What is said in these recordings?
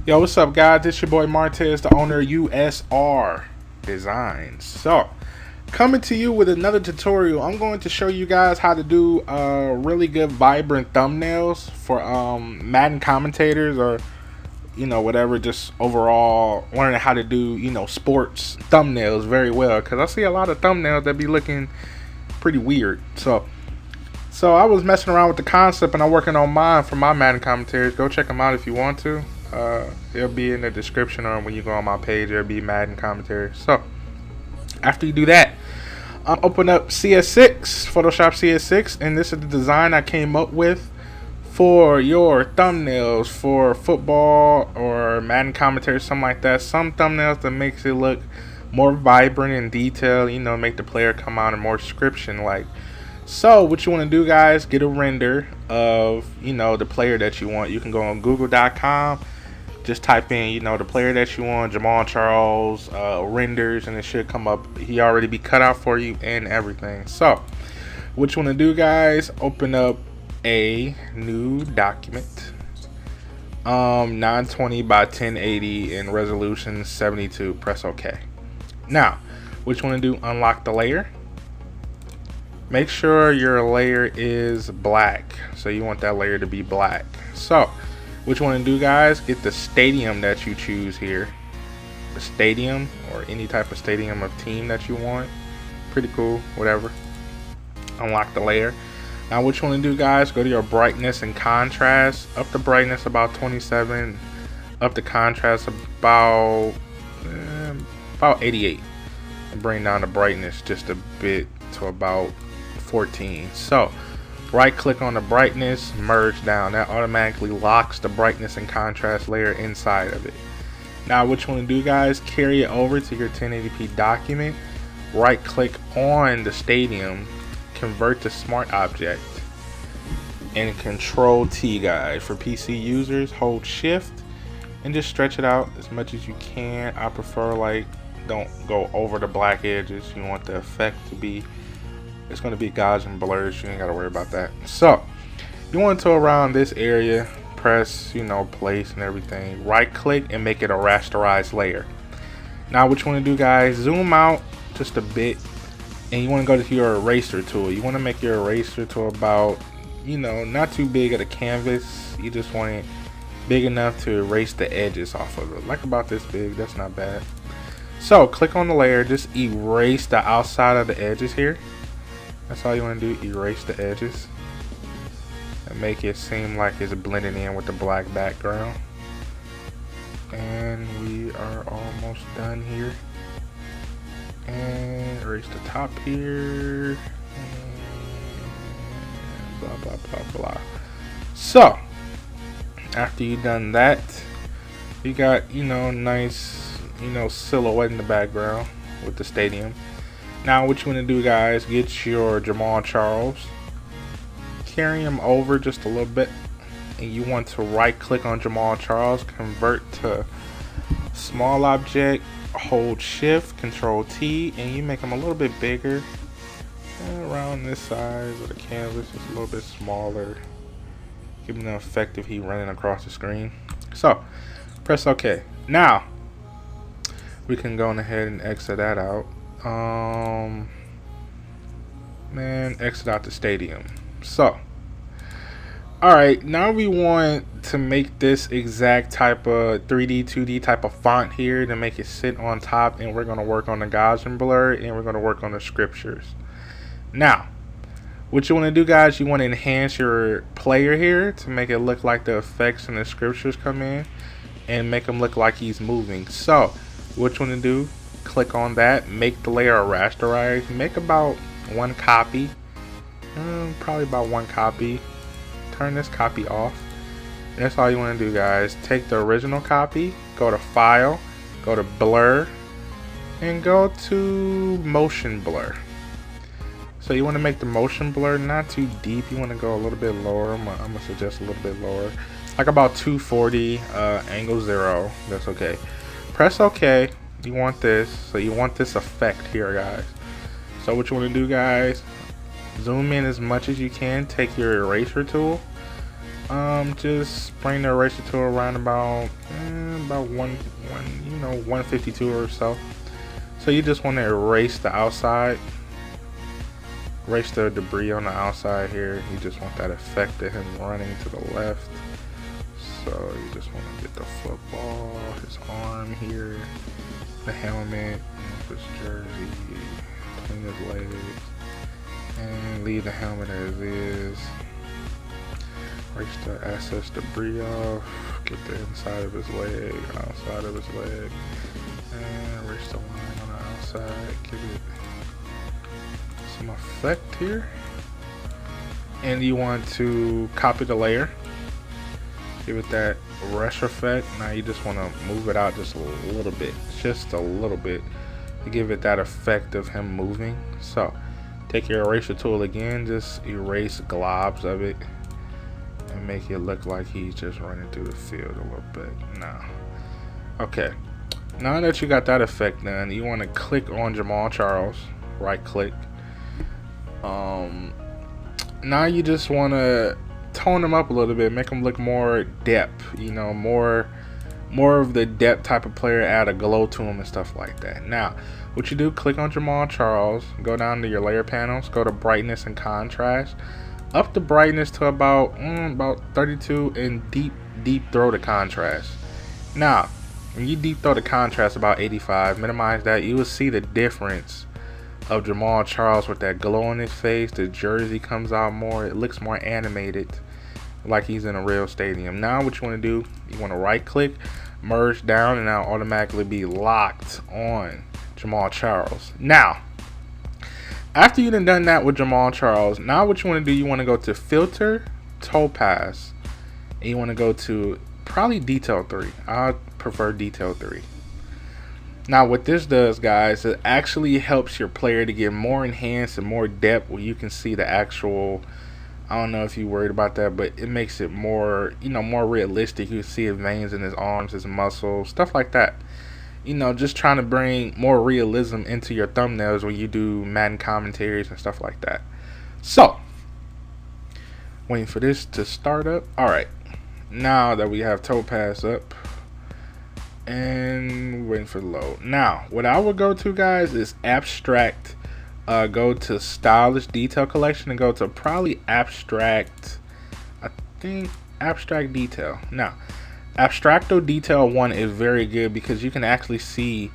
Yo, what's up, guys? This your boy Martez, the owner of USR Designs. So, coming to you with another tutorial. I'm going to show you guys how to do really good, vibrant thumbnails for Madden commentators, or whatever. Just overall learning how to do sports thumbnails very well, because I see a lot of thumbnails that be looking pretty weird. So I was messing around with the concept, and I'm working on mine for my Madden commentators. Go check them out if you want to. It'll be in the description, or when you go on my page, there'll be Madden commentary. So after you do that, open up CS6, Photoshop CS6, and this is the design I came up with for your thumbnails for football or Madden commentary, something like that. Some thumbnails that makes it look more vibrant and detailed, make the player come out in more description like. So what you want to do, guys, get a render of the player that you want. You can go on google.com, just type in the player that you want, Jamal Charles, renders, and it should come up. He already be cut out for you and everything. So what you want to do, guys, open up a new document, 920 by 1080 in resolution 72. Press OK. Now what you want to do, unlock the layer. Make sure your layer is black, so you want that layer to be black. So what you want to do, guys, get the stadium that you choose here, the stadium or any type of stadium of team that you want. Pretty cool, whatever. Unlock the layer. Now what you want to do, guys, go to your brightness and contrast, up the brightness about 27, up the contrast about 88, and bring down the brightness just a bit to about 14. So right click on the brightness, merge down. That automatically locks the brightness and contrast layer inside of it. Now what you want to do, guys, carry it over to your 1080p document, right click on the stadium, convert to smart object, and control T, guys. For PC users, hold shift and just stretch it out as much as you can. I prefer, like, don't go over the black edges. You want the effect to be, it's going to be Gaussian blurs. You ain't got to worry about that. So you want to around this area, press place and everything, right click and make it a rasterized layer. Now what you want to do, guys, zoom out just a bit, and you want to go to your eraser tool. You want to make your eraser tool about not too big of the canvas. You just want it big enough to erase the edges off of it, like about this big. That's not bad. So click on the layer, just erase the outside of the edges here. That's all you want to do, erase the edges and make it seem like it's blending in with the black background. And we are almost done here. And erase the top here, and blah blah blah blah. So after you've done that, you got nice silhouette in the background with the stadium. Now what you want to do, guys, get your Jamal Charles, carry him over just a little bit, and you want to right click on Jamal Charles, convert to small object, hold shift, control T, and you make them a little bit bigger, around this size of the canvas, just a little bit smaller, give him the effect of he running across the screen. So press OK. Now we can go ahead and exit that out. Exit out the stadium. So alright, now we want to make this exact type of 3D 2D type of font here to make it sit on top, and we're going to work on the Gaussian blur, and we're going to work on the scriptures. Now what you want to do, guys, you want to enhance your player here to make it look like the effects and the scriptures come in and make him look like he's moving. So what you want to do, click on that, make the layer rasterized, make about one copy, probably about one copy. Turn this copy off, and that's all you want to do, guys. Take the original copy, go to file, go to blur, and go to motion blur. So you want to make the motion blur not too deep. You want to go a little bit lower. I'm gonna suggest a little bit lower, like about 240, angle 0. That's okay. Press OK. You want this, so you want this effect here, guys. So what you want to do, guys, zoom in as much as you can, take your eraser tool, Just bring the eraser tool around about one, you know, 152 or so. So you just want to erase the outside, erase the debris on the outside here. You just want that effect of him running to the left. So you just want to get the football, his arm here, the helmet, his jersey, between his legs, and leave the helmet as is. Erase the excess debris off, get the inside of his leg, outside of his leg, and erase the line on the outside, give it some effect here. And you want to copy the layer, give it that rush effect. Now you just want to move it out just a little bit, to give it that effect of him moving. So take your eraser tool again, just erase globs of it and make it look like he's just running through the field a little bit. Now, okay, now that you got that effect done, you want to click on Jamal Charles, right click. Now you just want to tone him up a little bit, make him look more depth, you know, more of the depth type of player, add a glow to him and stuff like that. Now what you do, click on Jamal Charles, go down to your layer panels, go to brightness and contrast, up the brightness to about 32, and deep throw the contrast. Now when you deep throw the contrast about 85, minimize that, you will see the difference of Jamal Charles with that glow on his face. The jersey comes out more, it looks more animated, like he's in a real stadium. Now what you want to do, you want to right click, merge down, and now automatically be locked on Jamal Charles. Now after you done that with Jamal Charles, now what you want to do, you want to go to filter, topaz, and you want to go to probably detail 3. I prefer detail 3. Now what this does, guys, it actually helps your player to get more enhanced and more depth, where you can see the actual, I don't know if you're worried about that, but it makes it more, you know, more realistic. You can see his veins in his arms, his muscles, stuff like that. You know, just trying to bring more realism into your thumbnails when you do Madden commentaries and stuff like that. So, waiting for this to start up. Alright, now that we have topaz up and waiting for the load. Now, what I would go to, guys, is abstract. Go to stylish detail collection and go to probably abstract, I think abstract detail. Now abstracto detail 1 is very good because you can actually see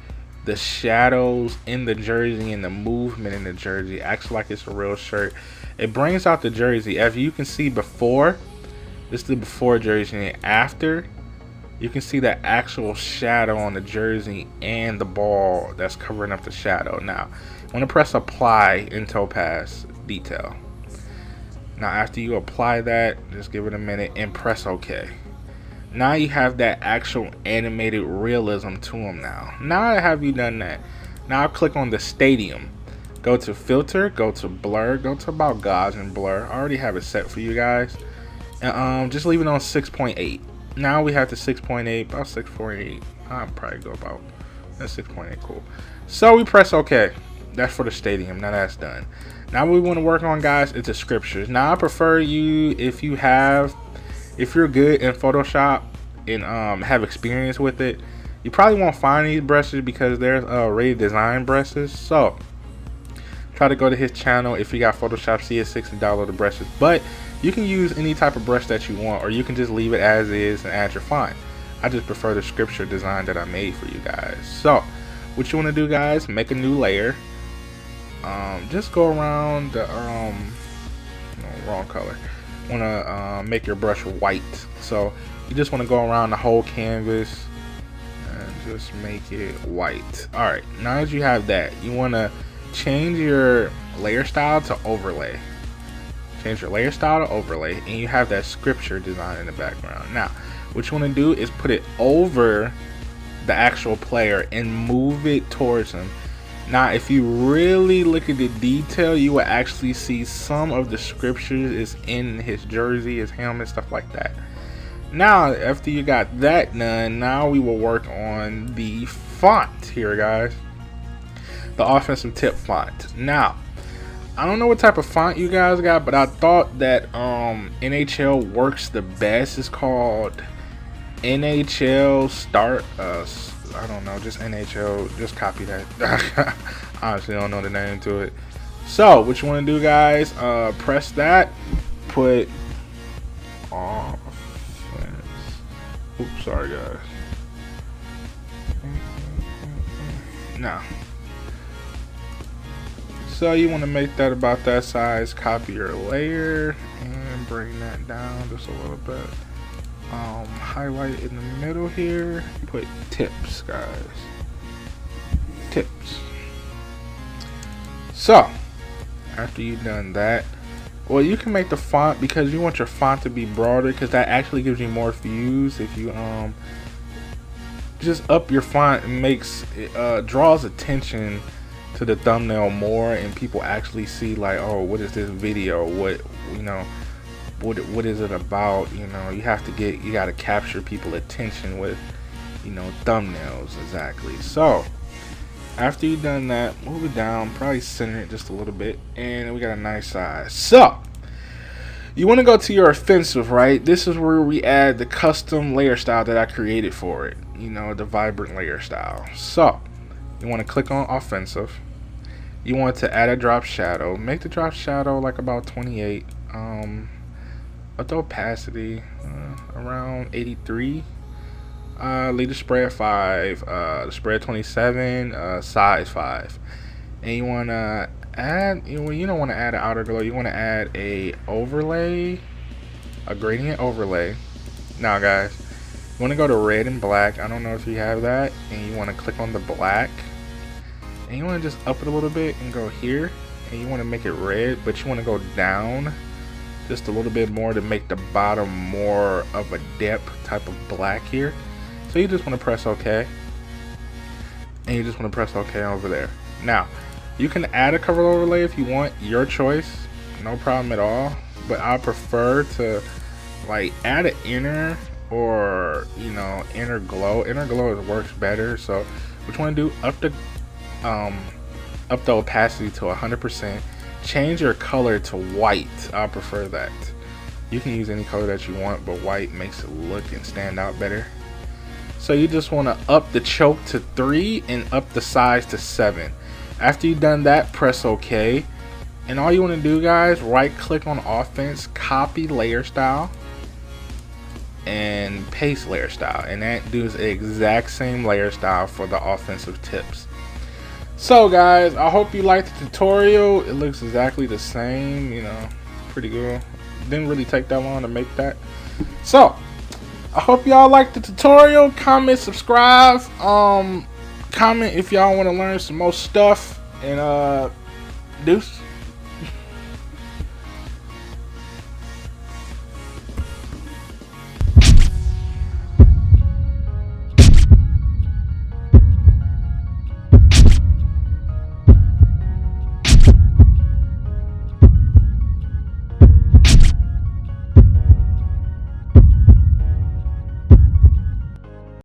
the shadows in the jersey and the movement in the jersey, acts like it's a real shirt. It brings out the jersey. As you can see before, this is the before jersey, and after you can see the actual shadow on the jersey and the ball that's covering up the shadow. Now I'm going to press apply in topaz detail. Now after you apply that, just give it a minute and press OK. Now you have that actual animated realism to him. Now have you done that, now click on the stadium, go to filter, go to blur, go to about Gaussian blur. I already have it set for you guys, and just leave it on 6.8. Now we have the 6.8, about 6.8. I'll probably go about that's 6.8. Cool. So we press OK. That's for the stadium. Now that's done. Now what we want to work on, guys, is the scriptures. Now I prefer you, if you're good in Photoshop and have experience with it, you probably won't find these brushes because there's already designed brushes. So try to go to his channel if you got Photoshop CS6 and download the brushes. But you can use any type of brush that you want, or you can just leave it as is and add your font. I just prefer the scripture design that I made for you guys. So what you want to do, guys, make a new layer. Just go around the wrong color. Want to make your brush white, so you just want to go around the whole canvas and just make it white. Alright, now that you have that, you want to change your layer style to overlay. Change your layer style to overlay, and you have that scripture design in the background. Now what you want to do is put it over the actual player and move it towards him. Now if you really look at the detail, you will actually see some of the scriptures is in his jersey, his helmet, stuff like that. Now after you got that done, now we will work on the font here, guys. The offensive tip font. Now I don't know what type of font you guys got, but I thought that NHL works the best. It's called NHL Start. I don't know, just NHL. Just copy that. Honestly, don't know the name to it. So what you want to do, guys? Press that. Put offense. Oops, sorry, guys. No. So you want to make that about that size. Copy your layer and bring that down just a little bit. Highlight in the middle here. Put tips, guys. Tips. So after you've done that, well, you can make the font, because you want your font to be broader, because that actually gives you more views. If you just up your font, and makes it draws attention to the thumbnail more, and people actually see like, oh, what is this video? What, you know, what is it about? You know, you gotta capture people's attention with, you know, thumbnails. Exactly. So after you've done that, move it down, probably center it just a little bit, and we got a nice size. So you want to go to your offensive, right? This is where we add the custom layer style that I created for it, you know, the vibrant layer style. So you want to click on offensive. You want to add a drop shadow. Make the drop shadow like about 28. With the opacity around 83. Leave the spread 5, the spread 27, size 5. And you want to add, you don't want to add an outer glow, you want to add a overlay, a gradient overlay. Now guys, you want to go to red and black. I don't know if you have that, and you want to click on the black, and you want to just up it a little bit and go here, and you want to make it red, but you want to go down just a little bit more to make the bottom more of a depth type of black here. So you just want to press OK, and you just want to press OK over there. Now you can add a cover overlay if you want, your choice, no problem at all, but I prefer to like add an inner, or you know, inner glow. Inner glow works better. So what you want to do, up the opacity to 100%. Change your color to white. I prefer that. You can use any color that you want, but white makes it look and stand out better. So you just want to up the choke to 3 and up the size to 7. After you've done that, press OK. And all you want to do, guys, right click on offense, copy layer style, and paste layer style, and that does the exact same layer style for the offensive tips. So guys, I hope you liked the tutorial. It looks exactly the same, you know, pretty good. Didn't really take that long to make that. So I hope y'all liked the tutorial. Comment, subscribe, comment if y'all want to learn some more stuff, and deuce.